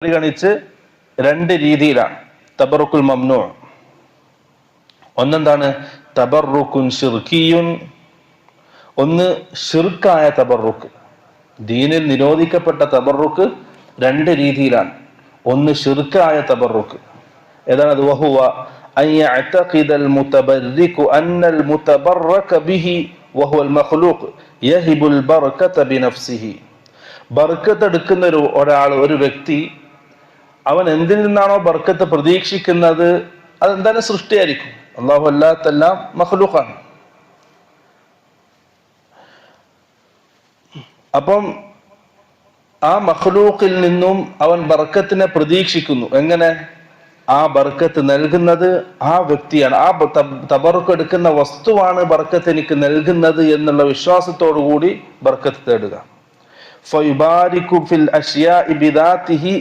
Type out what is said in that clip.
പരിഗണിച്ച് രണ്ട് രീതിയിലാണ് തബറുക്കുൽ മംനൂ. ഒന്നെന്താണ്? തബറുക്കുൻ ശിർക്കിയുൻ. ഒന്ന് ഷിർക്കായ തബറുക്ക്, ദീനിൽ നിരോധിക്കപ്പെട്ട തബറുക്ക് രണ്ട് രീതിയിലാണ്. ഒന്ന് ഷിർക്കായ തബറുക്ക്. ഏതാണത്? വഹുവ അൻ യഅ്തഖിദൽ മുതബർരികു അന്നൽ മുതബറക ബിഹി വഹുവൽ മഖ്ലൂഖ് യഹിബുൽ ബർകത ബിനഫ്സിഹി. ബർക്കത്ത് എടുക്കുന്ന ഒരാൾ, ഒരു വ്യക്തി, അവൻ എന്തിൽ നിന്നാണോ ബർക്കത്ത് പ്രതീക്ഷിക്കുന്നത് അതെന്തായാലും സൃഷ്ടിയായിരിക്കും. അല്ലാഹു അല്ലാത്തെല്ലാം മഖ്ലൂഖാണ്. അപ്പം ആ മഖ്ലൂഖിൽ നിന്നും അവൻ ബർക്കത്തിനെ പ്രതീക്ഷിക്കുന്നു. എങ്ങനെ? ആ ബർക്കത്ത് നൽകുന്നത് ആ വ്യക്തിയാണ്, ആ തബറുക്ക് എടുക്കുന്ന വസ്തുവാണ് ബർക്കത്ത് എനിക്ക് നൽകുന്നത് എന്നുള്ള വിശ്വാസത്തോടു കൂടി ബർക്കത്ത് തേടുക. ഫയുബാരികു ഫിൽ അശ്യാഇ ബിദാതിഹി